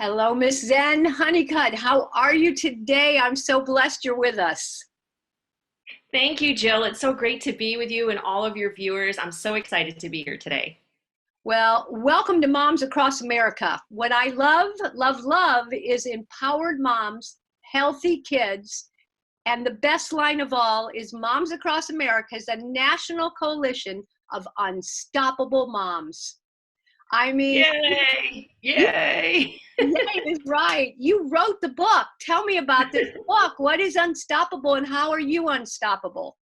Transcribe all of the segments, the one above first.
Hello, Miss Zen Honeycutt. How are you today? I'm so blessed you're with us. Thank you, Jill. It's so great to be with you and all of your viewers. I'm so excited to be here today. Well, welcome to Moms Across America. What I love is empowered moms, healthy kids, and the best line of all is Moms Across America is a national coalition of unstoppable moms. I mean, Yay! you, Yay! Yay is right. You wrote the book. Tell me about this book. What is unstoppable and how are you unstoppable?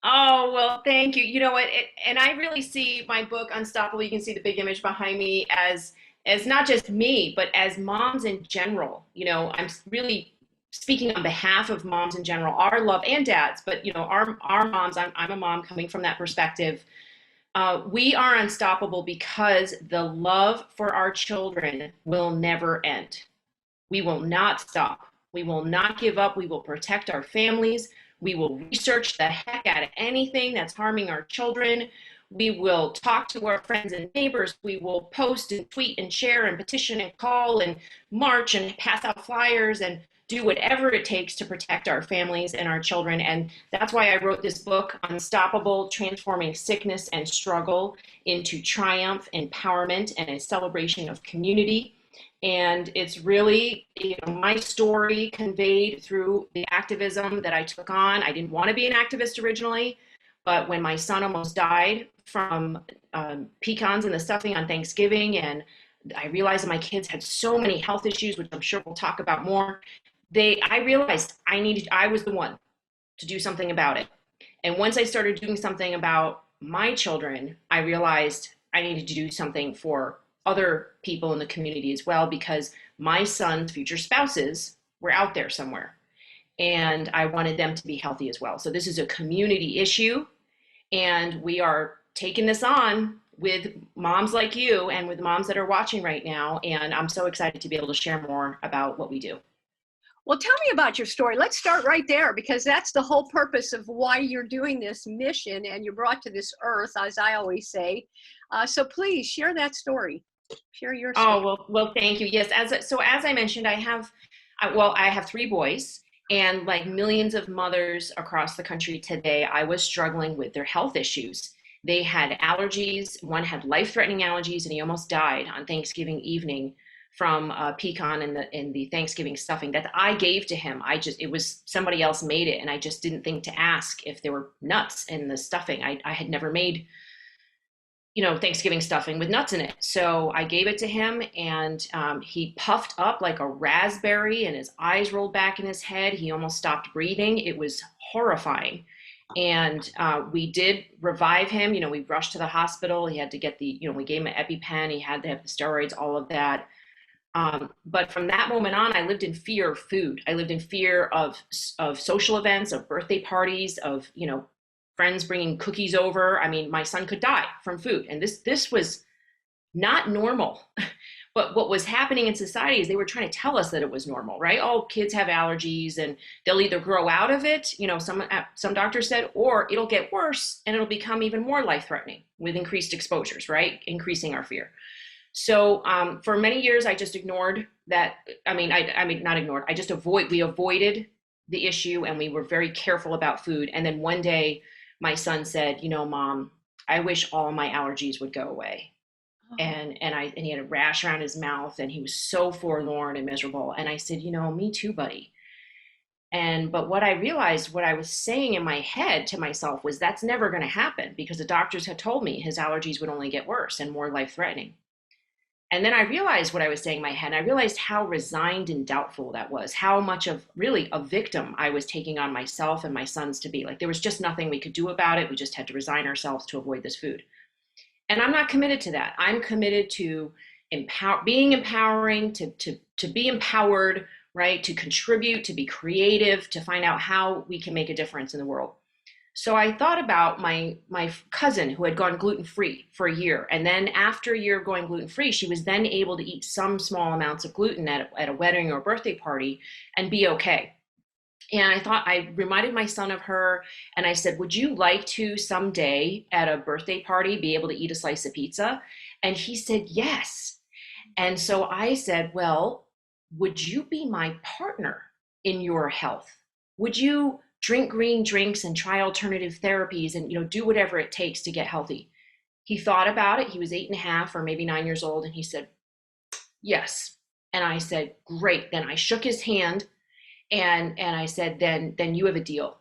Oh, well, thank you. You know what? And I really see my book Unstoppable. You can see the big image behind me as not just me, but as moms in general. I'm really speaking on behalf of moms in general, our love and dads, but our moms. I'm a mom coming from that perspective. We are unstoppable because the love for our children will never end. We will not stop. We will not give up. We will protect our families. We will research the heck out of anything that's harming our children. We will talk to our friends and neighbors. We will post and tweet and share and petition and call and march and pass out flyers and do whatever it takes to protect our families and our children. And that's why I wrote this book, Unstoppable: Transforming Sickness and Struggle into Triumph, Empowerment, and a Celebration of Community. And it's really, my story conveyed through the activism that I took on. I didn't want to be an activist originally, but when my son almost died from pecans and the stuffing on Thanksgiving, and I realized that my kids had so many health issues, which I'm sure we'll talk about more, I realized I was the one to do something about it. And once I started doing something about my children, I realized I needed to do something for other people in the community as well, because my son's future spouses were out there somewhere and I wanted them to be healthy as well. So this is a community issue, and we are taking this on with moms like you and with moms that are watching right now. And I'm so excited to be able to share more about what we do. Well, tell me about your story. Let's start right there because that's the whole purpose of why you're doing this mission and you're brought to this earth, as I always say. So please share that story. Share your story. Oh, well, thank you. Yes, as I mentioned, I have three boys, and like millions of mothers across the country today, I was struggling with their health issues. They had allergies. One had life-threatening allergies, and he almost died on Thanksgiving evening from pecan and the Thanksgiving stuffing that I gave to him. It was somebody else made it, and I just didn't think to ask if there were nuts in the stuffing. I had never made Thanksgiving stuffing with nuts in it. So I gave it to him, and he puffed up like a raspberry and his eyes rolled back in his head. He almost stopped breathing. It was horrifying. And we did revive him. We rushed to the hospital. He had to get we gave him an EpiPen. He had to have the steroids, all of that. But from that moment on, I lived in fear of food. I lived in fear of social events, of birthday parties, of, friends bringing cookies over. I mean, my son could die from food. And this was not normal. But what was happening in society is they were trying to tell us that it was normal, right? Oh, kids have allergies and they'll either grow out of it, some doctors said, or it'll get worse and it'll become even more life-threatening with increased exposures, right? Increasing our fear. So for many years, I just ignored that. Not ignored. We avoided the issue, and we were very careful about food. And then one day, my son said, Mom, I wish all my allergies would go away. Oh. And he had a rash around his mouth, and he was so forlorn and miserable. And I said, me too, buddy. But what I realized, what I was saying in my head to myself was that's never going to happen, because the doctors had told me his allergies would only get worse and more life-threatening. And then I realized what I was saying in my head. I realized how resigned and doubtful that was, how much of really a victim I was taking on myself and my sons to be. Like, there was just nothing we could do about it. We just had to resign ourselves to avoid this food. And I'm not committed to that. I'm committed to being empowering, to be empowered, right? To contribute, to be creative, to find out how we can make a difference in the world. So I thought about my cousin who had gone gluten-free for a year. And then after a year of going gluten-free, she was then able to eat some small amounts of gluten at a wedding or a birthday party and be okay. And I reminded my son of her, and I said, would you like to someday at a birthday party be able to eat a slice of pizza? And he said, yes. And so I said, well, would you be my partner in your health? Would you drink green drinks and try alternative therapies and, do whatever it takes to get healthy? He thought about it. He was 8.5 or maybe 9 years old. And he said, yes. And I said, great. Then I shook his hand and I said, then you have a deal.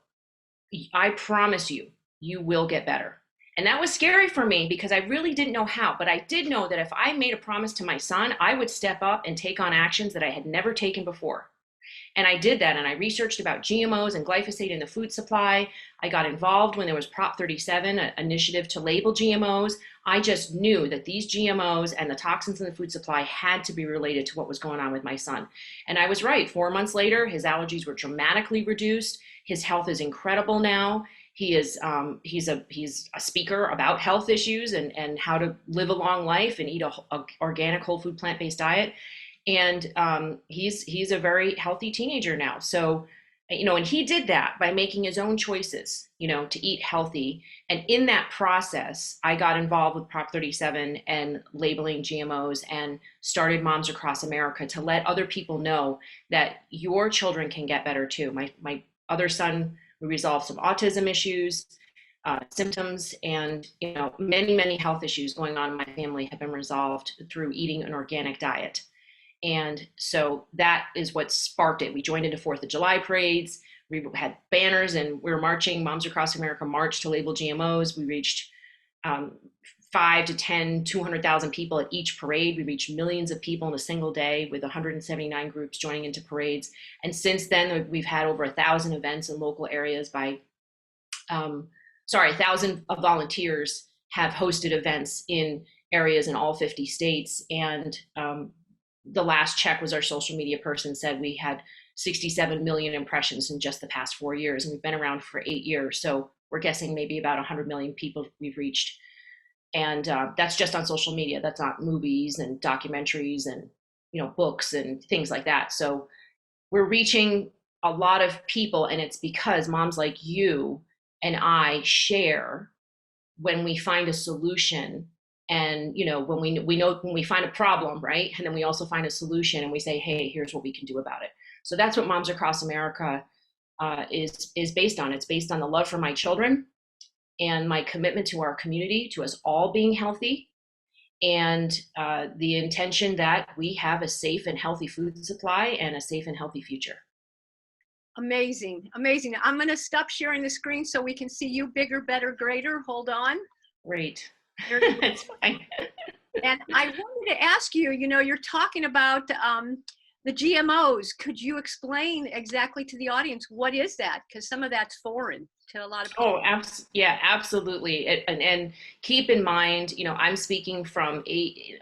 I promise you, you will get better. And that was scary for me because I really didn't know how, but I did know that if I made a promise to my son, I would step up and take on actions that I had never taken before. And I did that, and I researched about GMOs and glyphosate in the food supply. I got involved when there was Prop 37, an initiative to label GMOs. I just knew that these GMOs and the toxins in the food supply had to be related to what was going on with my son. And I was right. 4 months later, his allergies were dramatically reduced. His health is incredible now. He's a speaker about health issues and how to live a long life and eat a organic, whole food, plant-based diet. And he's a very healthy teenager now. So, and he did that by making his own choices, to eat healthy. And in that process, I got involved with Prop 37 and labeling GMOs and started Moms Across America to let other people know that your children can get better too. My other son, we resolved some autism issues, symptoms, and many health issues going on in my family have been resolved through eating an organic diet. And so that is what sparked it. We joined into 4th of July parades. We had banners and we were marching. Moms Across America marched to label GMOs. We reached 5 to 10, 200,000 people at each parade. We reached millions of people in a single day with 179 groups joining into parades. And since then, we've had over 1,000 events in local areas by, 1,000 volunteers have hosted events in areas in all 50 states. And the last check was our social media person said we had 67 million impressions in just the past 4 years, and we've been around for 8 years. So we're guessing maybe about 100 million people we've reached. And that's just on social media. That's not movies and documentaries and, books and things like that. So we're reaching a lot of people, and it's because moms like you and I share when we find a solution. And when we find a problem, right, and then we also find a solution and we say, hey, here's what we can do about it. So that's what Moms Across America is based on. It's based on the love for my children and my commitment to our community, to us all being healthy, and the intention that we have a safe and healthy food supply and a safe and healthy future. Amazing. I'm going to stop sharing the screen so we can see you bigger, better, greater. Hold on. Great. That's fine. And I wanted to ask you, you're talking about the GMOs. Could you explain exactly to the audience what is that? Because some of that's foreign to a lot of people. Oh, yeah, absolutely. And keep in mind, I'm speaking from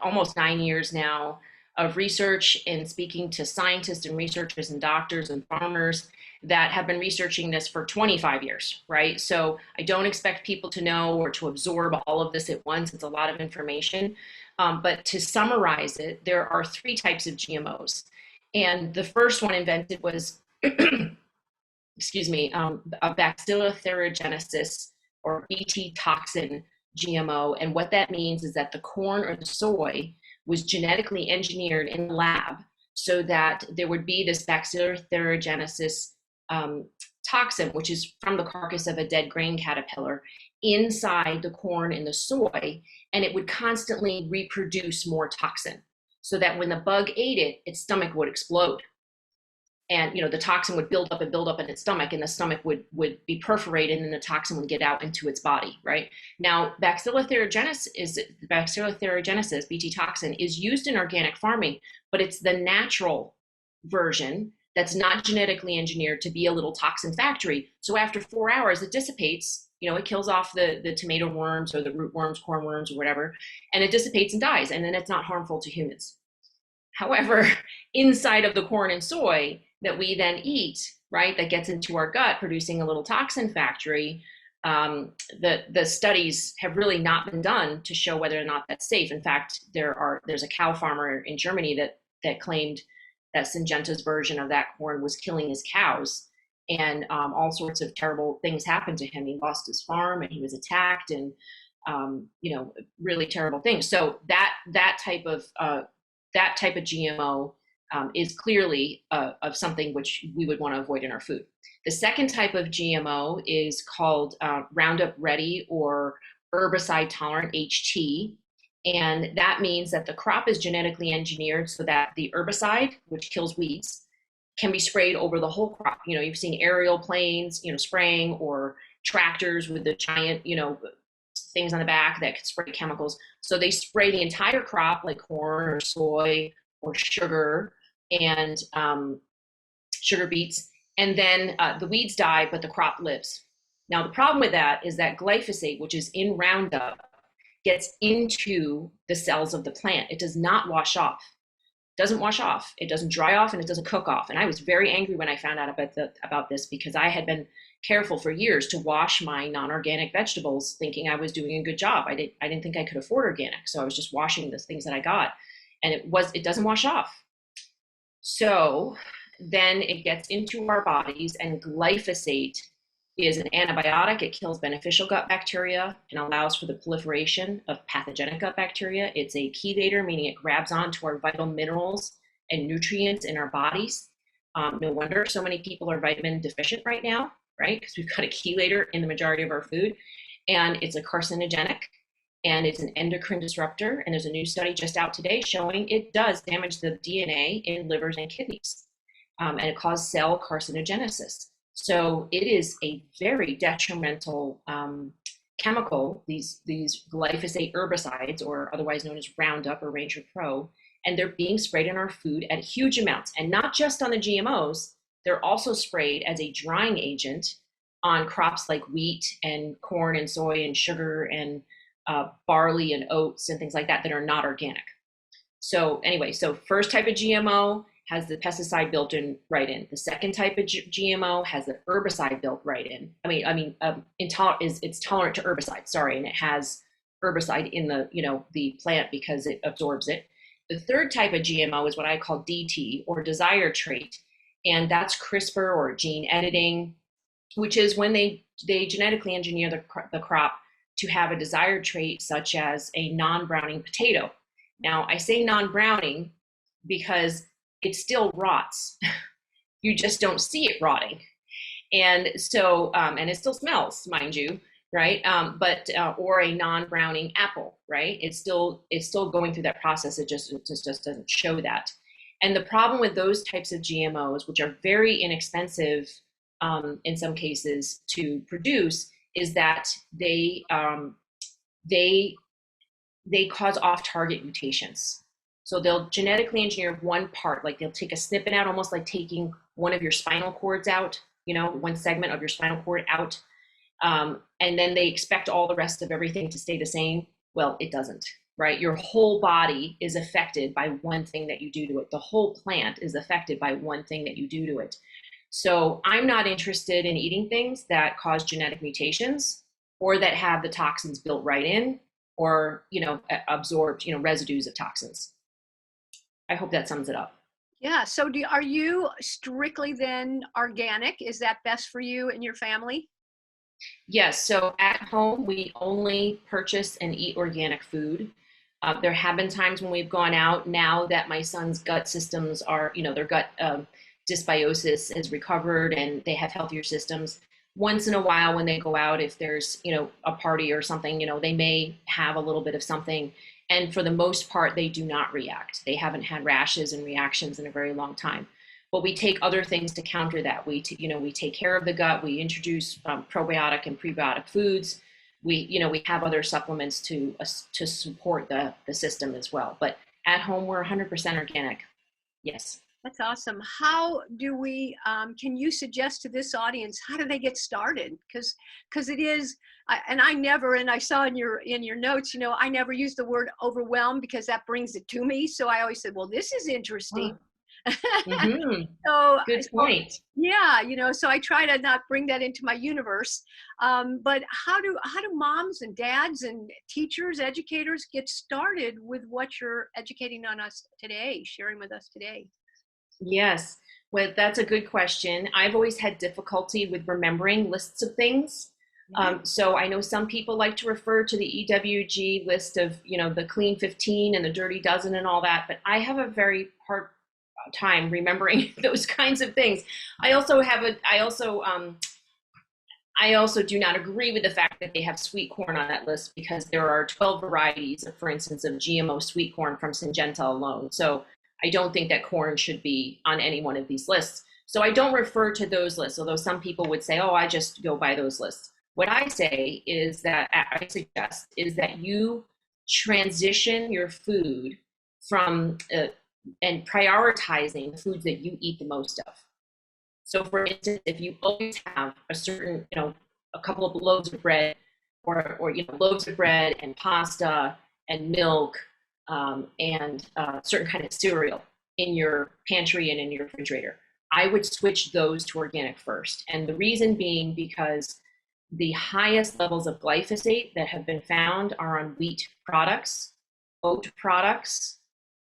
almost 9 years now of research and speaking to scientists and researchers and doctors and farmers that have been researching this for 25 years, right? So I don't expect people to know or to absorb all of this at once. It's a lot of information. But to summarize it, there are 3 types of GMOs. And the first one invented was, excuse me, a Bacillotheriogenesis or Bt toxin GMO. And what that means is that the corn or the soy was genetically engineered in the lab so that there would be this Bacillotheriogenesis toxin, which is from the carcass of a dead grain caterpillar, inside the corn and the soy, and it would constantly reproduce more toxin so that when the bug ate it, its stomach would explode. And the toxin would build up in its stomach, and the stomach would be perforated, and the toxin would get out into its body, right? Now, Bacillotheriogenesis, Bt toxin, is used in organic farming, but it's the natural version that's not genetically engineered to be a little toxin factory. So after 4 hours, it dissipates. It kills off the tomato worms or the root worms, corn worms, or whatever, and it dissipates and dies, and then it's not harmful to humans. However, inside of the corn and soy that we then eat, right, that gets into our gut, producing a little toxin factory, the studies have really not been done to show whether or not that's safe. In fact, there's a cow farmer in Germany that claimed that Syngenta's version of that corn was killing his cows, and all sorts of terrible things happened to him. He lost his farm, and he was attacked, and really terrible things. So that type of that type of GMO is clearly of something which we would want to avoid in our food. The second type of GMO is called Roundup Ready or herbicide tolerant HT. And that means that the crop is genetically engineered so that the herbicide, which kills weeds, can be sprayed over the whole crop. You know, you've seen aerial planes, you know, spraying, or tractors with the giant, you know, things on the back that could spray chemicals. So they spray the entire crop, like corn or soy or sugar and sugar beets, and then the weeds die, but the crop lives. Now, the problem with that is that glyphosate, which is in Roundup, gets into the cells of the plant. It does not wash off. It doesn't wash off. It doesn't dry off, and it doesn't cook off. And I was very angry when I found out about this, because I had been careful for years to wash my non-organic vegetables, thinking I was doing a good job. I didn't think I could afford organic, so I was just washing the things that I got, and it doesn't wash off. So then it gets into our bodies, and glyphosate is an antibiotic. It kills beneficial gut bacteria and allows for the proliferation of pathogenic gut bacteria. It's a chelator, meaning it grabs onto our vital minerals and nutrients in our bodies. No wonder so many people are vitamin deficient right now, right? Because we've got a chelator in the majority of our food, and it's a carcinogenic, and it's an endocrine disruptor. And there's a new study just out today showing it does damage the DNA in livers and kidneys, and it causes cell carcinogenesis. So it is a very detrimental chemical, these glyphosate herbicides, or otherwise known as Roundup or Ranger Pro, and they're being sprayed in our food at huge amounts. And not just on the GMOs, they're also sprayed as a drying agent on crops like wheat and corn and soy and sugar and barley and oats and things like that are not organic. So anyway, so first type of GMO has the pesticide built in right in. The second type of GMO has the herbicide built right in. It's tolerant to herbicide. Sorry, and it has herbicide in the plant because it absorbs it. The third type of GMO is what I call DT, or desired trait, and that's CRISPR or gene editing, which is when they genetically engineer the crop to have a desired trait, such as a non-browning potato. Now, I say non-browning because it still rots. You just don't see it rotting. And so, and it still smells, mind you, right? Or a non-browning apple, right? It's still going through that process. It just doesn't show that. And the problem with those types of GMOs, which are very inexpensive in some cases to produce, is that they cause off-target mutations. So they'll genetically engineer one part, like they'll take a snippet out, almost like taking one of your spinal cords out, one segment of your spinal cord out. And then they expect all the rest of everything to stay the same. Well, it doesn't, right? Your whole body is affected by one thing that you do to it. The whole plant is affected by one thing that you do to it. So I'm not interested in eating things that cause genetic mutations or that have the toxins built right in, or, absorbed, residues of toxins. I hope that sums it up. Yeah. So are you strictly then organic? Is that best for you and your family? Yes. So at home, we only purchase and eat organic food. There have been times when we've gone out, now that my son's gut systems are, their gut dysbiosis is recovered and they have healthier systems. Once in a while when they go out, if there's, a party or something, they may have a little bit of something. And for the most part, they do not react. They haven't had rashes and reactions in a very long time. But we take other things to counter that. We take care of the gut. We introduce probiotic and prebiotic foods. We have other supplements to support the system as well. But at home, we're 100% organic. Yes. That's awesome. How do we, can you suggest to this audience, how do they get started? Because it is, and I saw in your notes, I never use the word overwhelmed because that brings it to me. So I always said, well, this is interesting. Mm-hmm. So good point. Yeah, so I try to not bring that into my universe. But how do moms and dads and teachers, educators get started with what you're educating on us today, sharing with us today? Yes, well, that's a good question. I've always had difficulty with remembering lists of things. So I know some people like to refer to the EWG list of, the clean 15 and the dirty dozen and all that, but I have a very hard time remembering those kinds of things. I also do not agree with the fact that they have sweet corn on that list, because there are 12 varieties, for instance, of GMO sweet corn from Syngenta alone. So I don't think that corn should be on any one of these lists. So I don't refer to those lists, although some people would say, oh, I just go by those lists. What I say is that I suggest is that you transition your food from and prioritizing the foods that you eat the most of. So for instance, if you always have a certain, a couple of loaves of bread, or loaves of bread and pasta and milk, and certain kind of cereal in your pantry and in your refrigerator, I would switch those to organic first. And the reason being because the highest levels of glyphosate that have been found are on wheat products, oat products,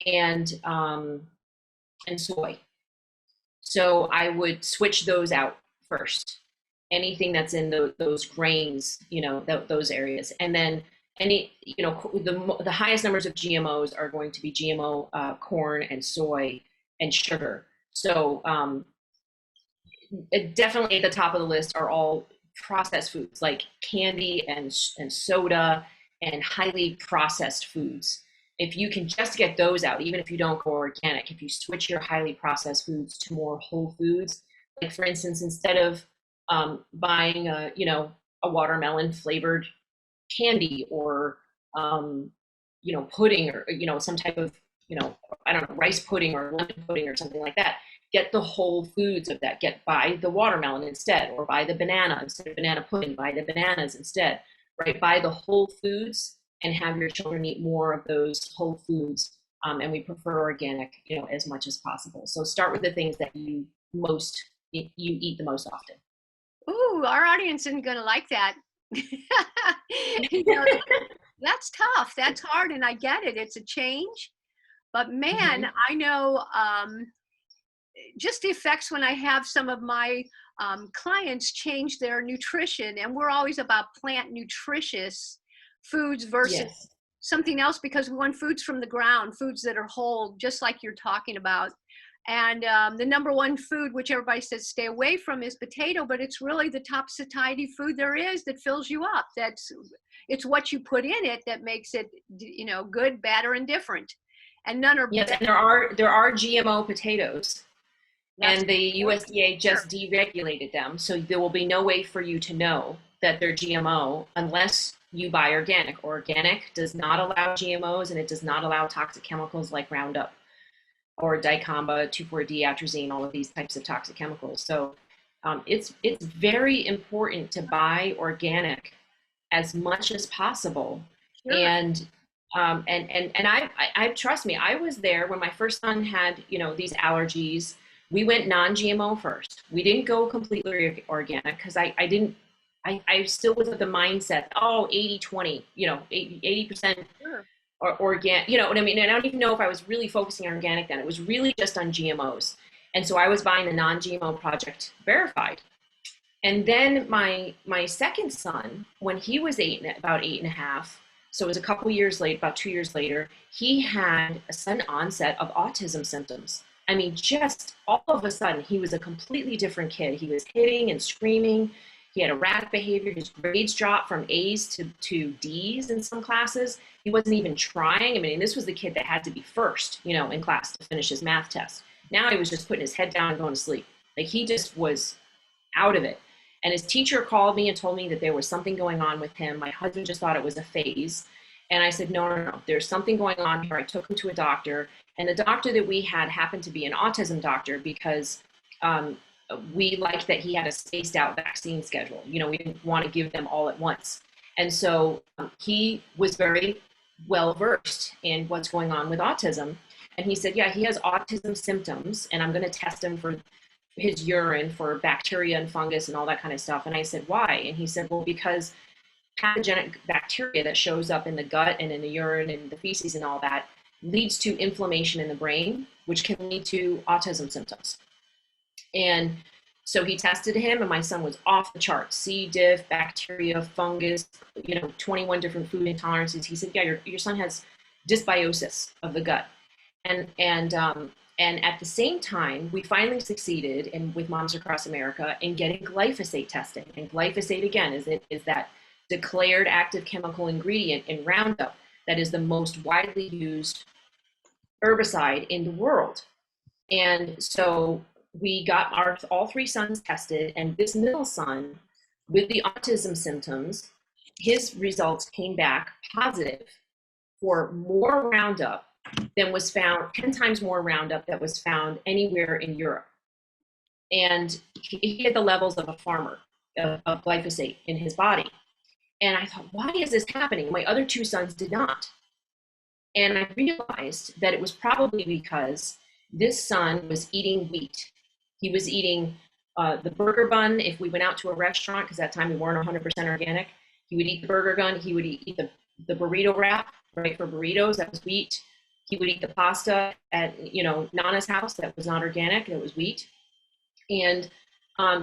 and soy. So I would switch those out first. Anything that's in those grains, those areas, and then the highest numbers of GMOs are going to be GMO corn and soy and sugar. So definitely at the top of the list are all processed foods like candy and soda and highly processed foods. If you can just get those out, even if you don't go organic, if you switch your highly processed foods to more whole foods, like for instance, instead of buying a watermelon flavored candy, or pudding, or some type of I don't know, rice pudding or lemon pudding or something like that, get the whole foods of that. Buy the watermelon instead, or buy the banana instead of banana pudding. Buy the bananas instead, right? Buy the whole foods and have your children eat more of those whole foods. And we prefer organic, as much as possible. So start with the things that you eat the most often. Ooh, our audience isn't going to like that. That's tough. That's hard. And I get it. It's a change. But man, I know just the effects when I have some of my clients change their nutrition. And we're always about plant nutritious foods versus something else, because we want foods from the ground, foods that are whole, just like you're talking about. And the number one food, which everybody says stay away from, is potato, but it's really the top satiety food there is that fills you up. It's what you put in it that makes it, good, bad, or indifferent. And none are yes, and there are GMO potatoes. And the USDA just deregulated them, so there will be no way for you to know that they're GMO unless you buy organic. Organic does not allow GMOs, and it does not allow toxic chemicals like Roundup or dicamba, 2,4-D, atrazine, all of these types of toxic chemicals. So it's very important to buy organic as much as possible. Sure. And I trust me, I was there when my first son had these allergies. We went non-GMO first. We didn't go completely organic because I still was with the mindset, 80-20, 80% or organic, you know what I mean? And I don't even know if I was really focusing on organic then. It was really just on GMOs. And so I was buying the non-GMO Project Verified. And then my second son, when he was about 8.5, so it was a couple years late, about 2 years later, he had a sudden onset of autism symptoms. I mean, just all of a sudden, he was a completely different kid. He was hitting and screaming. He had erratic behavior. His grades dropped from A's to D's in some classes. He wasn't even trying. I mean, this was the kid that had to be first, in class to finish his math test. Now he was just putting his head down and going to sleep. Like, he just was out of it. And his teacher called me and told me that there was something going on with him. My husband just thought it was a phase. And I said, no, there's something going on here. I took him to a doctor. And the doctor that we had happened to be an autism doctor because we liked that he had a spaced out vaccine schedule. We didn't want to give them all at once. And so he was very well versed in what's going on with autism. And he said, yeah, he has autism symptoms, and I'm going to test him for his urine for bacteria and fungus and all that kind of stuff. And I said, why? And he said, well, because pathogenic bacteria that shows up in the gut and in the urine and the feces and all that leads to inflammation in the brain, which can lead to autism symptoms. And So he tested him, and my son was off the charts. C. diff, bacteria, fungus, 21 different food intolerances. He said, yeah, your son has dysbiosis of the gut. And at the same time, we finally succeeded with Moms Across America in getting glyphosate testing. And glyphosate, again, is that declared active chemical ingredient in Roundup that is the most widely used herbicide in the world. And so we got all three sons tested, and this middle son with the autism symptoms, his results came back positive for more Roundup than was found, 10 times more Roundup that was found anywhere in Europe. And he had the levels of a farmer of glyphosate in his body. And I thought, why is this happening? My other two sons did not. And I realized that it was probably because this son was eating wheat. He was eating the burger bun. If we went out to a restaurant, because at that time we weren't 100% organic, he would eat the burger bun. He would eat the burrito wrap, right, for burritos. That was wheat. He would eat the pasta at Nana's house. That was not organic. That was wheat. And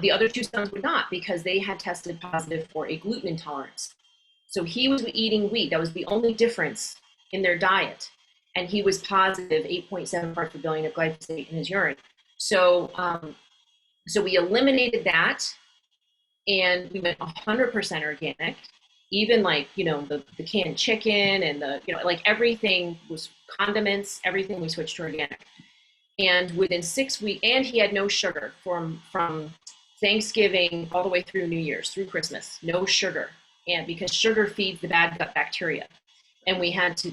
the other two sons would not, because they had tested positive for a gluten intolerance. So he was eating wheat. That was the only difference in their diet. And he was positive 8.7 parts per billion of glyphosate in his urine. So we eliminated that, and we went 100% organic. Even the canned chicken and everything was condiments, everything we switched to organic. And within 6 weeks, and he had no sugar from Thanksgiving all the way through New Year's, through Christmas, no sugar. And because sugar feeds the bad gut bacteria. And we had to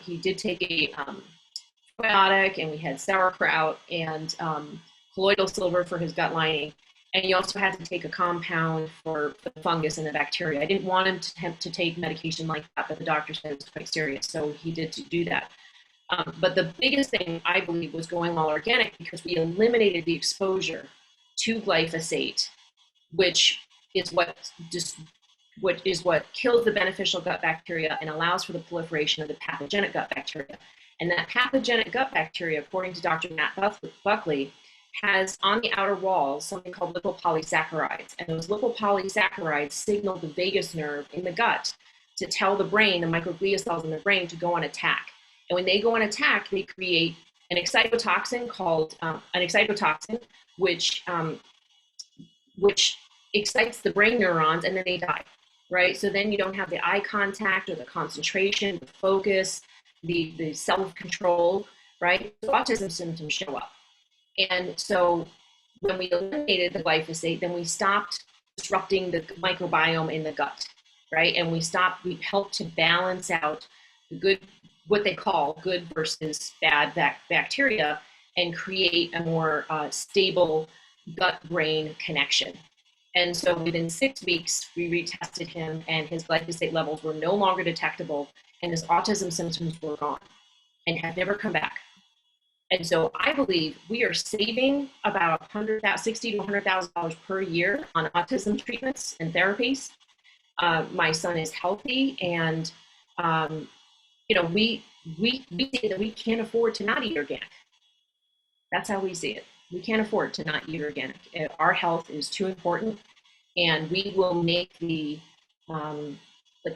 he did take a probiotic, and we had sauerkraut and colloidal silver for his gut lining. And he also had to take a compound for the fungus and the bacteria. I didn't want him to take medication like that, but the doctor said it was quite serious. So he did do that. But the biggest thing, I believe, was going all organic, because we eliminated the exposure to glyphosate, which is what kills the beneficial gut bacteria and allows for the proliferation of the pathogenic gut bacteria. And that pathogenic gut bacteria, according to Dr. Matt Buckley, has on the outer walls something called lipopolysaccharides. And those lipopolysaccharides signal the vagus nerve in the gut to tell the brain, the microglia cells in the brain, to go on attack. And when they go on attack, they create an excitotoxin which excites the brain neurons, and then they die, right? So then you don't have the eye contact or the concentration, the focus, the self-control, right? So autism symptoms show up. And so when we eliminated the glyphosate, then we stopped disrupting the microbiome in the gut, right? And we helped to balance out the good, what they call good versus bad bacteria, and create a more stable gut-brain connection. And so within 6 weeks, we retested him, and his glyphosate levels were no longer detectable, and his autism symptoms were gone and have never come back. And so I believe we are saving about $60,000 to $100,000 per year on autism treatments and therapies. My son is healthy, and we see that we can't afford to not eat organic. That's how we see it. We can't afford to not eat organic. Our health is too important, and we will make the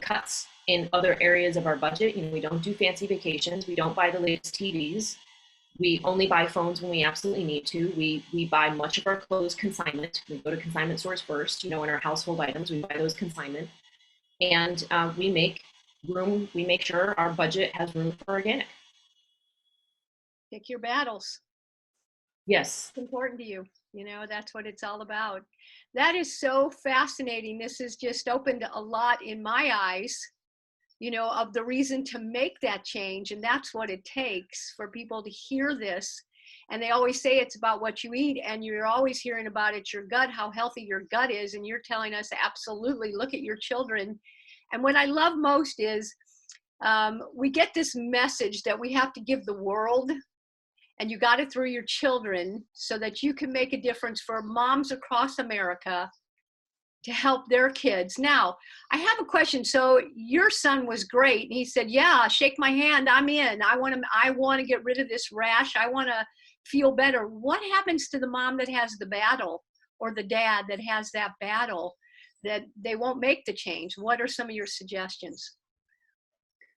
cuts in other areas of our budget. We don't do fancy vacations. We don't buy the latest TVs. We only buy phones when we absolutely need to. We buy much of our clothes consignment. We go to consignment stores first. In our household items, we buy those consignment, and we make room. We make sure our budget has room for organic. Pick your battles. Yes. It's important to you. That's what it's all about. That is so fascinating. This has just opened a lot in my eyes, of the reason to make that change. And that's what it takes for people to hear this. And they always say it's about what you eat, and you're always hearing about it's your gut, how healthy your gut is. And you're telling us, absolutely, look at your children. And what I love most is we get this message that we have to give the world, and you got it through your children, so that you can make a difference for moms across America to help their kids. Now, I have a question. So your son was great, and he said, yeah, shake my hand, I'm in. I want to get rid of this rash. I want to feel better. What happens to the mom that has the battle? or the dad that has that battle, that they won't make the change? What are some of your suggestions?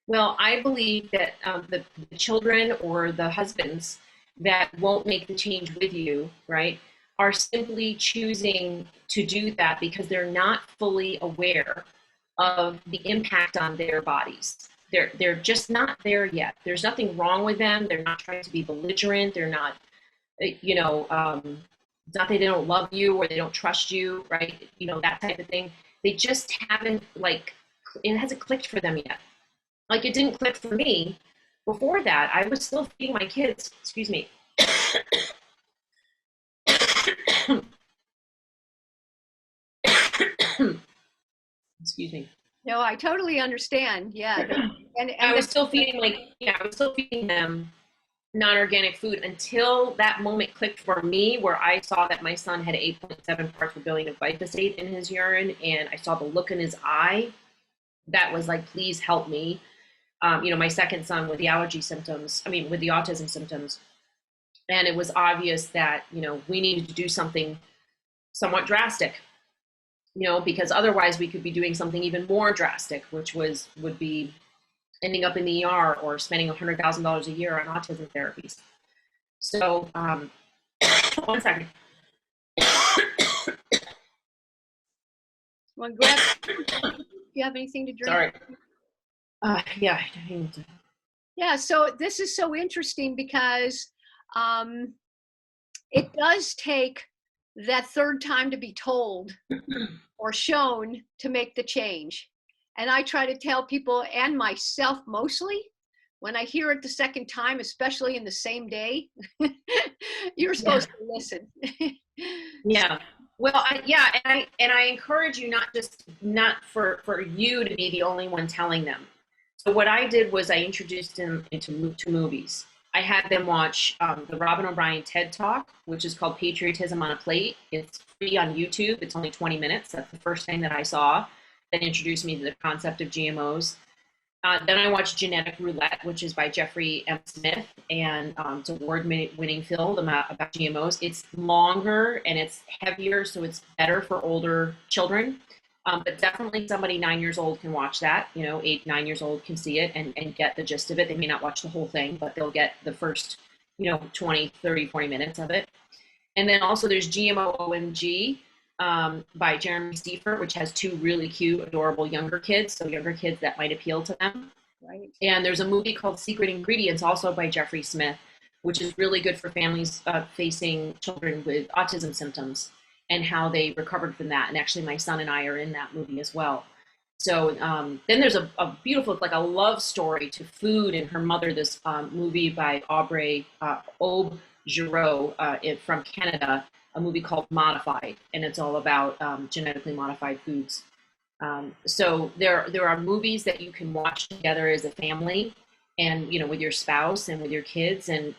Well, I believe that the children or the husbands that won't make the change with you, right, are simply choosing to do that because they're not fully aware of the impact on their bodies. They're just not there yet. There's nothing wrong with them. They're not trying to be belligerent. They're not, it's not that they don't love you or they don't trust you, right? That type of thing. They just haven't, like, it hasn't clicked for them yet. Like, it didn't click for me. Before that, I was still feeding my kids, excuse me. Excuse me. No, I totally understand. Yeah. And I was still feeding I was still feeding them non-organic food until that moment clicked for me, where I saw that my son had 8.7 parts per billion of glyphosate in his urine, and I saw the look in his eye that was like, please help me. My second son with the allergy symptoms, with the autism symptoms. And it was obvious that, we needed to do something somewhat drastic, because otherwise we could be doing something even more drastic, which would be ending up in the ER or spending $100,000 a year on autism therapies. So, 1 second. Well, Greg, do you have anything to drink? Sorry. Yeah. Yeah, so this is so interesting because it does take that third time to be told or shown to make the change. And I try to tell people, and myself mostly, when I hear it the second time, especially in the same day, you're supposed to listen. Yeah. Well, and I encourage you not for you to be the only one telling them. So what I did was I introduced them to movies. I had them watch the Robin O'Brien TED Talk, which is called Patriotism on a Plate. It's free on YouTube. It's only 20 minutes. That's the first thing that I saw that introduced me to the concept of GMOs. Then I watched Genetic Roulette, which is by Jeffrey M. Smith, and it's an award-winning film about GMOs. It's longer and it's heavier, so it's better for older children. But definitely somebody 9 years old can watch that. 8, 9 years old can see it and get the gist of it. They may not watch the whole thing, but they'll get the first, 20, 30, 40 minutes of it. And then also there's GMO OMG by Jeremy Seifert, which has 2 really cute, adorable younger kids. So younger kids that might appeal to them. Right. And there's a movie called Secret Ingredients, also by Jeffrey Smith, which is really good for families facing children with autism symptoms and how they recovered from that. And actually my son and I are in that movie as well. So then there's a beautiful, like a love story to food and her mother, this movie by Aube Giraud from Canada, a movie called Modified, and it's all about genetically modified foods. So there are movies that you can watch together as a family, and with your spouse and with your kids, and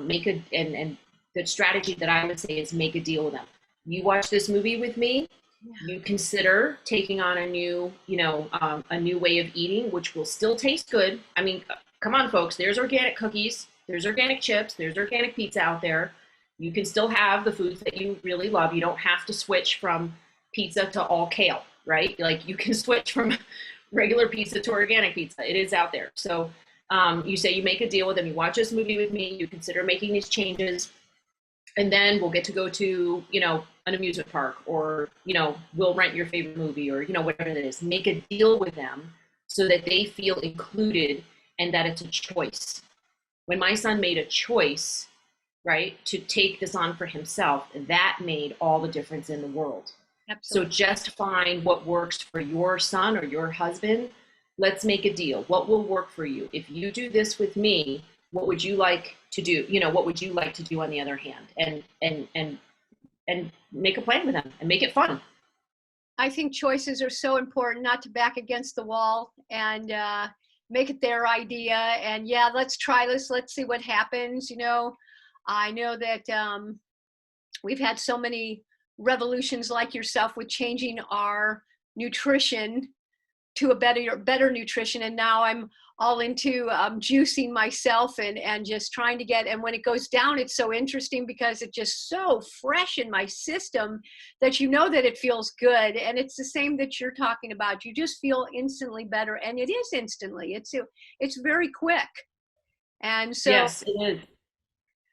make and the strategy that I would say is make a deal with them. You watch this movie with me, you consider taking on a new way of eating, which will still taste good. Come on, folks. There's organic cookies, there's organic chips, there's organic pizza out there. You can still have the foods that you really love. You don't have to switch from pizza to all kale, right? Like, you can switch from regular pizza to organic pizza. It is out there. So you say you make a deal with them. You watch this movie with me. You consider making these changes. And then we'll get to go to, an amusement park, or, we'll rent your favorite movie, or, whatever it is. Make a deal with them so that they feel included and that it's a choice. When my son made a choice, right, to take this on for himself, that made all the difference in the world. Absolutely. So just find what works for your son or your husband. Let's make a deal. What will work for you? If you do this with me, what would you like to do? What would you like to do on the other hand? And make a plan with them and make it fun. I think choices are so important, not to back against the wall and make it their idea. And yeah, let's try this. Let's see what happens. I know that we've had so many revolutions like yourself with changing our nutrition to a better nutrition. And now I'm all into juicing myself and just trying to get, and when it goes down, it's so interesting because it's just so fresh in my system that you know that it feels good. And it's the same that you're talking about. You just feel instantly better, and it is instantly. It's very quick. And so, Yes, it is.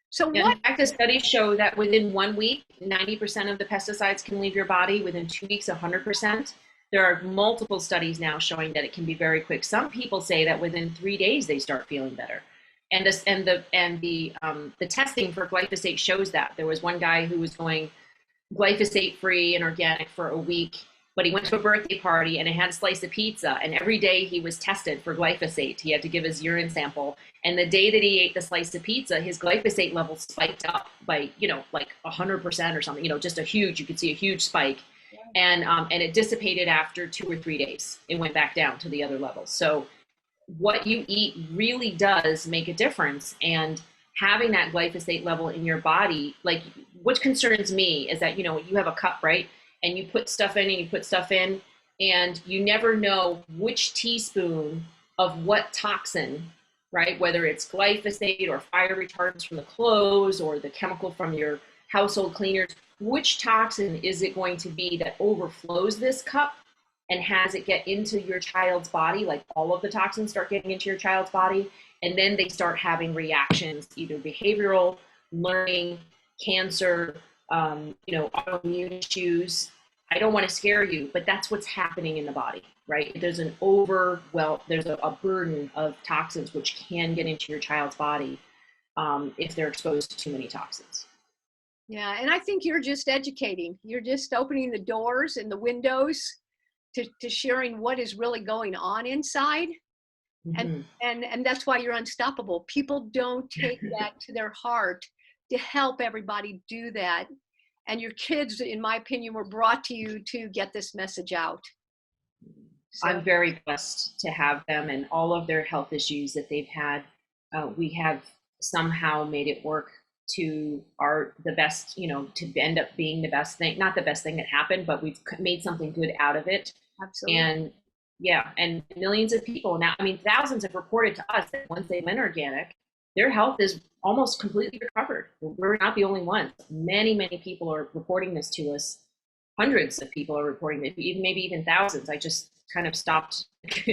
so Yeah, in what? fact, the studies show that within 1 week, 90% of the pesticides can leave your body. Within 2 weeks, 100%. There are multiple studies now showing that it can be very quick. Some people say that within 3 days they start feeling better. And the testing for glyphosate shows that. There was one guy who was going glyphosate free and organic for a week, but he went to a birthday party and he had a slice of pizza, and every day he was tested for glyphosate. He had to give his urine sample, and the day that he ate the slice of pizza, his glyphosate level spiked up by, like 100% or something, just you could see a huge spike. And it dissipated after 2 or 3 days. It went back down to the other levels. So what you eat really does make a difference. And having that glyphosate level in your body, like, what concerns me is that, you have a cup, right? And you put stuff in and you put stuff in, and you never know which teaspoon of what toxin, right? Whether it's glyphosate or fire retardants from the clothes or the chemical from your household cleaners, which toxin is it going to be that overflows this cup and has it get into your child's body? Like, all of the toxins start getting into your child's body, and then they start having reactions, either behavioral, learning, cancer, autoimmune issues. I don't want to scare you, but that's what's happening in the body, right? There's there's a burden of toxins which can get into your child's body if they're exposed to too many toxins. Yeah, and I think you're just educating. You're just opening the doors and the windows to sharing what is really going on inside. Mm-hmm. And that's why you're unstoppable. People don't take that to their heart to help everybody do that. And your kids, in my opinion, were brought to you to get this message out. So. I'm very blessed to have them, and all of their health issues that they've had. We have somehow made it work to the best, to end up being the best thing, not the best thing that happened, but we've made something good out of it. Absolutely. And yeah, and millions of people now, thousands have reported to us that once they went organic, their health is almost completely recovered. We're not the only ones. Many, many people are reporting this to us. Hundreds of people are reporting it, maybe even thousands. I just kind of stopped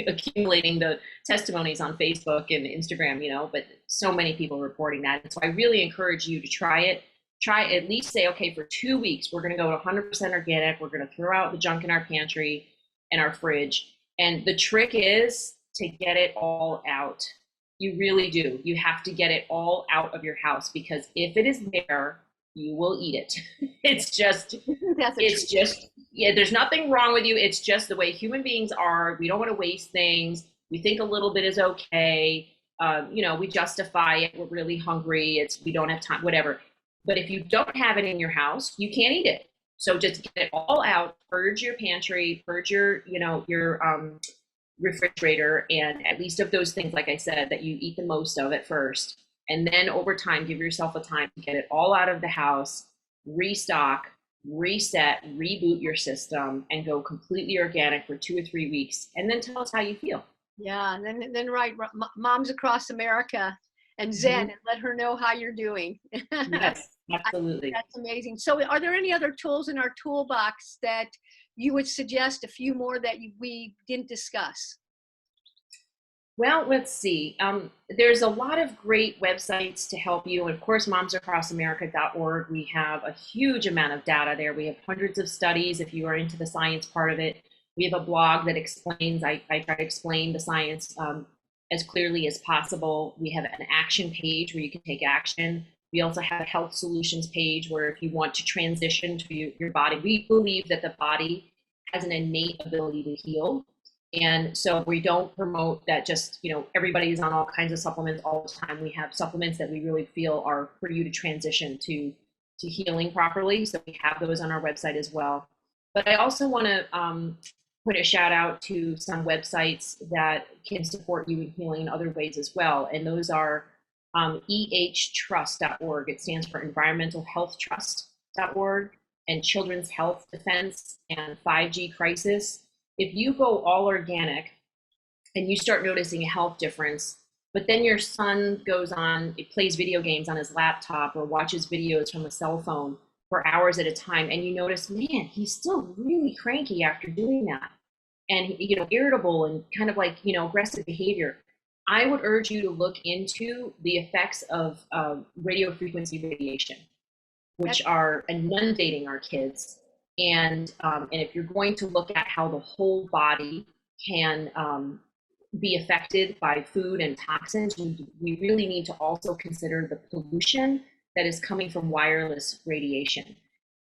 accumulating the testimonies on Facebook and Instagram, but so many people are reporting that. And so I really encourage you to try it. Try, at least say, okay, for 2 weeks, we're going to go to 100% organic. We're going to throw out the junk in our pantry and our fridge. And the trick is to get it all out. You really do. You have to get it all out of your house, because if it is there, you will eat it. There's nothing wrong with you. It's just the way human beings are. We don't want to waste things. We think a little bit is okay. We justify it. We're really hungry. We don't have time, whatever. But if you don't have it in your house, you can't eat it. So just get it all out, purge your pantry, purge your refrigerator, and at least of those things, like I said, that you eat the most of at first. And then over time, give yourself a time to get it all out of the house, restock, reset, reboot your system, and go completely organic for 2 or 3 weeks. And then tell us how you feel. Yeah, and then write Moms Across America and Zen, Mm-hmm. and let her know how you're doing. Yes, absolutely. That's amazing. So are there any other tools in our toolbox that you would suggest, a few more that we didn't discuss? Well, let's see. There's a lot of great websites to help you. And of course, momsacrossamerica.org. We have a huge amount of data there. We have hundreds of studies if you are into the science part of it. We have a blog that explains, I try to explain the science as clearly as possible. We have an action page where you can take action. We also have a health solutions page where if you want to transition to your body, we believe that the body has an innate ability to heal. And so we don't promote that just, everybody's on all kinds of supplements all the time. We have supplements that we really feel are for you to transition to healing properly. So we have those on our website as well. But I also want to put a shout out to some websites that can support you in healing in other ways as well. And those are ehtrust.org. It stands for Environmental Health Trust.org, and Children's Health Defense, and 5G Crisis. if you go all organic and you start noticing a health difference, but then your son goes on, it plays video games on his laptop or watches videos from a cell phone for hours at a time, and you notice, man, he's still really cranky after doing that, and irritable and kind of like aggressive behavior. I would urge you to look into the effects of radio frequency radiation, which are inundating our kids. And if you're going to look at how the whole body can be affected by food and toxins, we really need to also consider the pollution that is coming from wireless radiation.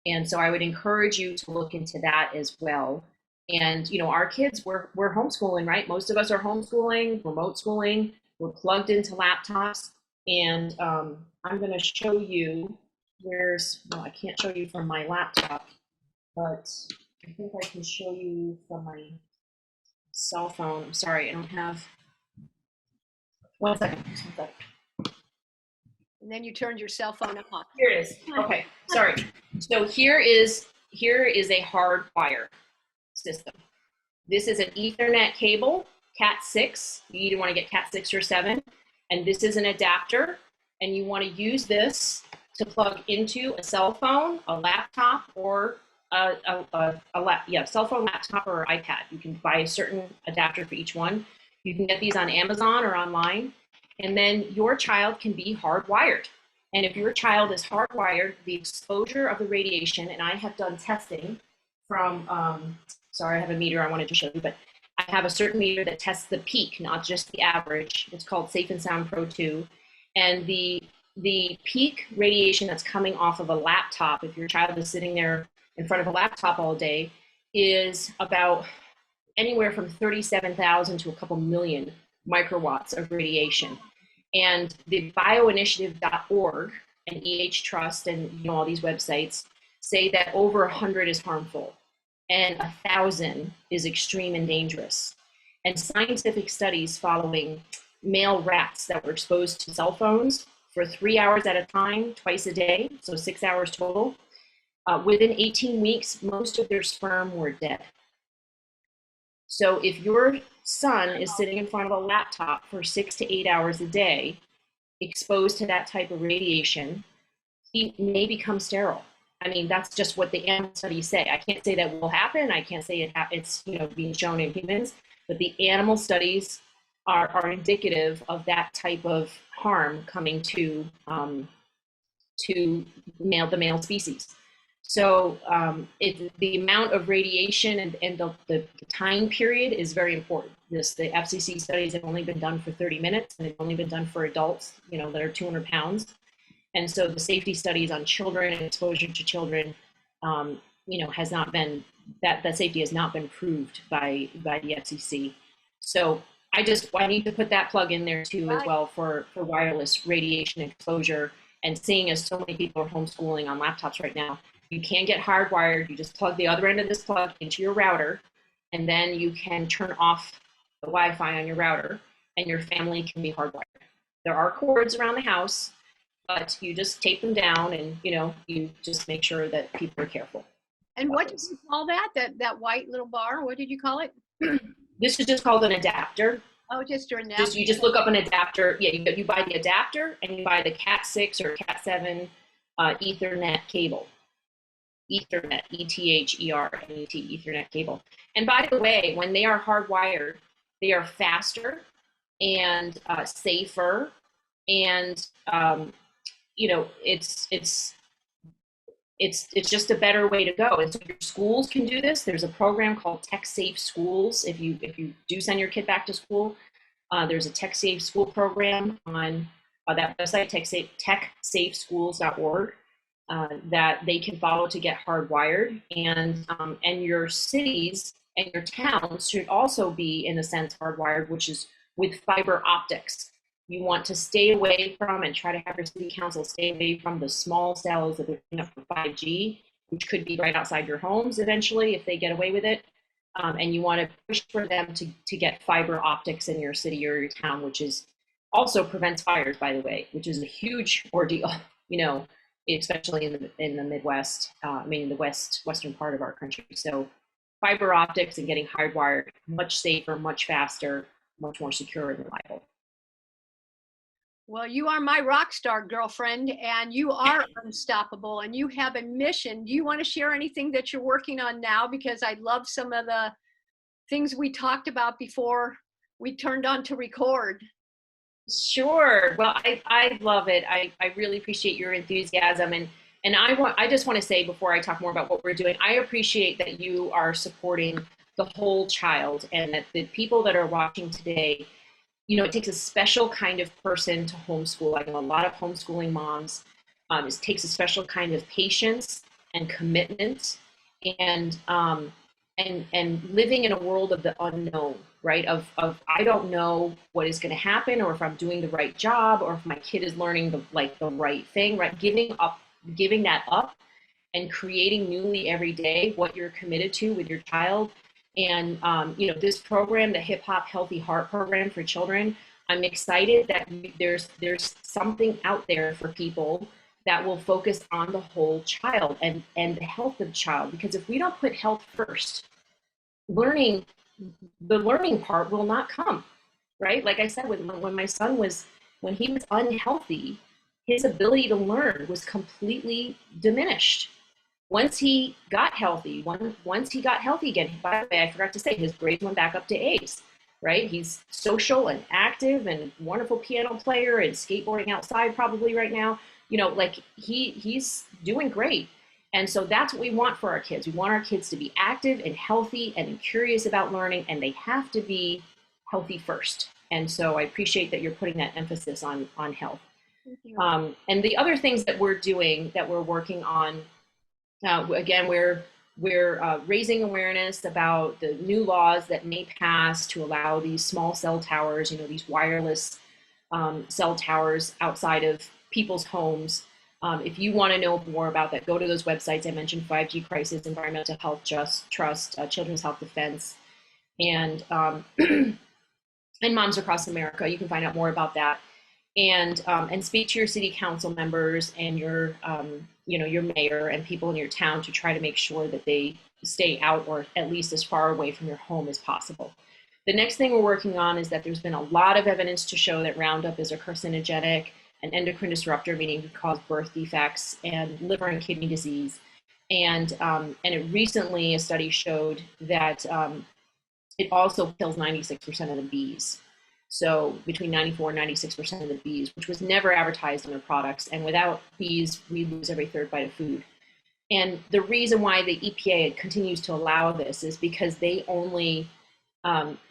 And so I would encourage you to look into that as well. And our kids, we're homeschooling, right? Most of us are homeschooling, remote schooling, we're plugged into laptops. And I'm going to show you, well, I can't show you from my laptop, but I think I can show you from my cell phone. I'm sorry, I don't have. One second. And then you turned your cell phone off. Here it is. Okay, sorry. So here is a hard wire system. This is an Ethernet cable, Cat 6. You either want to get Cat 6 or 7. And this is an adapter. And you want to use this to plug into a cell phone, a laptop, or cell phone, laptop, or iPad. You can buy a certain adapter for each one. You can get these on Amazon or online. And then your child can be hardwired. And if your child is hardwired, the exposure of the radiation, and I have done testing from, sorry, I have a meter I wanted to show you, but I have a certain meter that tests the peak, not just the average. It's called Safe and Sound Pro 2. And the peak radiation that's coming off of a laptop, if your child is sitting there in front of a laptop all day, is about anywhere from 37,000 to a couple million microwatts of radiation. And the bioinitiative.org and Trust and all these websites say that over 100 is harmful and 1,000 is extreme and dangerous. And scientific studies following male rats that were exposed to cell phones for 3 hours at a time, twice a day, so 6 hours total, within 18 weeks, most of their sperm were dead. So if your son is sitting in front of a laptop for 6 to 8 hours a day, exposed to that type of radiation, he may become sterile. I mean, that's just what the animal studies say. I can't say that will happen. I can't say it's being shown in humans, but the animal studies are indicative of that type of harm coming to the male species. So the amount of radiation and the time period is very important. The FCC studies have only been done for 30 minutes, and they've only been done for adults, that are 200 pounds. And so the safety studies on children and exposure to children, has not been, that safety has not been proved by the FCC. So I need to put that plug in there too as well for wireless radiation exposure. And seeing as so many people are homeschooling on laptops right now, you can get hardwired. You just plug the other end of this plug into your router, and then you can turn off the Wi-Fi on your router, and your family can be hardwired. There are cords around the house, but you just tape them down, and you just make sure that people are careful. And what did you call that? That white little bar? What did you call it? This is just called an adapter. Oh, just your adapter. You just look up an adapter. Yeah, you buy the adapter, and you buy the Cat 6 or Cat 7 Ethernet cable. Ethernet, ETHERNET, Ethernet cable. And by the way, when they are hardwired, they are faster and safer, and it's just a better way to go. And so your schools can do this. There's a program called Tech Safe Schools. If you do send your kid back to school, there's a Tech Safe School program on that website, techsafeschools.org. That they can follow to get hardwired, and your cities and your towns should also be, in a sense, hardwired, which is with fiber optics. You want to stay away from, and try to have your city council stay away from, the small cells that are putting up for 5G, which could be right outside your homes eventually if they get away with it. And you want to push for them to get fiber optics in your city or your town, which is also prevents fires, by the way, which is a huge ordeal, especially in the Midwest, the western part of our country. So fiber optics and getting hardwired much safer, much faster, much more secure and reliable. Well, you are my rock star girlfriend, and you are unstoppable, and you have a mission. Do you want to share anything that you're working on now? Because I love some of the things we talked about before we turned on to record. Sure. Well, I love it. I really appreciate your enthusiasm, and I just want to say before I talk more about what we're doing, I appreciate that you are supporting the whole child, and that the people that are watching today, it takes a special kind of person to homeschool. I know a lot of homeschooling moms. It takes a special kind of patience and commitment, and living in a world of the unknown, right? Of I don't know what is going to happen, or if I'm doing the right job, or if my kid is learning the right thing, right? Giving that up, and creating newly every day what you're committed to with your child. And this program, the Hip Hop Healthy Heart program for children, I'm excited that there's something out there for people that will focus on the whole child and the health of the child. Because if we don't put health first, the learning part will not come, right? Like I said, when my son when he was unhealthy, his ability to learn was completely diminished. Once he got healthy, once he got healthy again, by the way, I forgot to say, his grades went back up to A's, right? He's social and active and wonderful piano player and skateboarding outside probably right now. Like he's doing great. And so that's what we want for our kids. We want our kids to be active and healthy and curious about learning, and they have to be healthy first. And so I appreciate that you're putting that emphasis on health. Thank you. And the other things that we're doing, that we're working on, again, we're raising awareness about the new laws that may pass to allow these small cell towers, these wireless cell towers outside of people's homes. If you want to know more about that, go to those websites I mentioned: 5G Crisis, Environmental Health Trust, Children's Health Defense, and Moms Across America. You can find out more about that, and speak to your city council members and your mayor and people in your town to try to make sure that they stay out, or at least as far away from your home as possible. The next thing we're working on is that there's been a lot of evidence to show that Roundup is a carcinogenic, an endocrine disruptor, meaning it can cause birth defects and liver and kidney disease. And it recently, a study showed that it also kills 96% of the bees. So between 94 and 96% of the bees, which was never advertised in their products. And without bees, we lose every third bite of food. And the reason why the EPA continues to allow this is because they only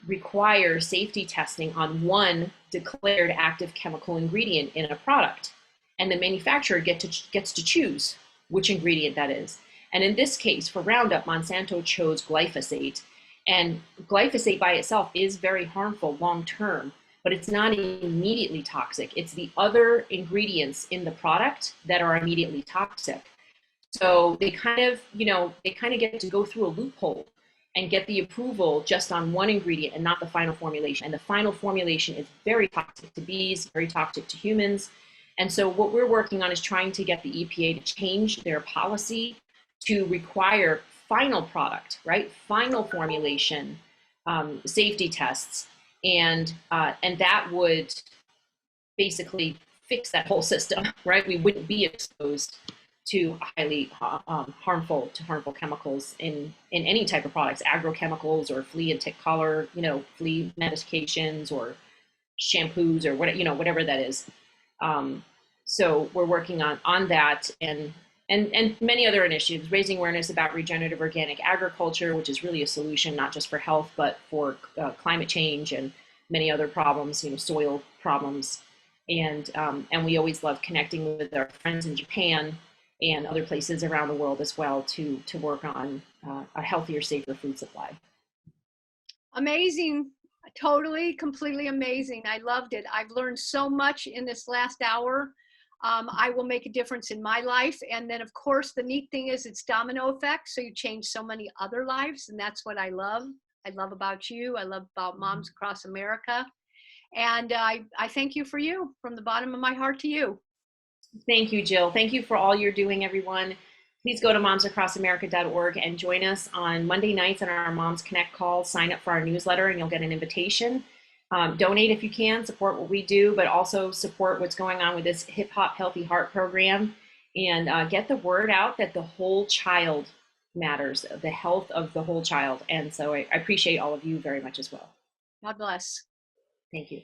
require safety testing on one declared active chemical ingredient in a product. And the manufacturer gets to choose which ingredient that is. And in this case, for Roundup, Monsanto chose glyphosate. And glyphosate by itself is very harmful long-term, but it's not immediately toxic. It's the other ingredients in the product that are immediately toxic. So they kind of get to go through a loophole and get the approval just on one ingredient and not the final formulation. And the final formulation is very toxic to bees, very toxic to humans. And so what we're working on is trying to get the EPA to change their policy to require final product, right? Final formulation, safety tests. And that would basically fix that whole system, right? We wouldn't be exposed to highly harmful chemicals in any type of products, agrochemicals or flea and tick collar, flea medications or shampoos or whatever that is. So we're working on that and many other initiatives, raising awareness about regenerative organic agriculture, which is really a solution not just for health but for climate change and many other problems, soil problems. And we always love connecting with our friends in Japan and other places around the world as well to work on a healthier, safer food supply. Amazing. Totally, completely amazing. I loved it. I've learned so much in this last hour. I will make a difference in my life. And then, of course, the neat thing is it's domino effect. So you change so many other lives. And that's what I love. I love about you. I love about Moms Across America. And I thank you for you from the bottom of my heart to you. Thank you, Jill. Thank you for all you're doing, everyone. please go to momsacrossamerica.org and join us on Monday nights on our Moms Connect call. Sign up for our newsletter and you'll get an invitation. Donate if you can, support what we do, but also support what's going on with this Hip Hop Healthy Heart program, and get the word out that the whole child matters, the health of the whole child. And so I appreciate all of you very much as well. God bless. Thank you.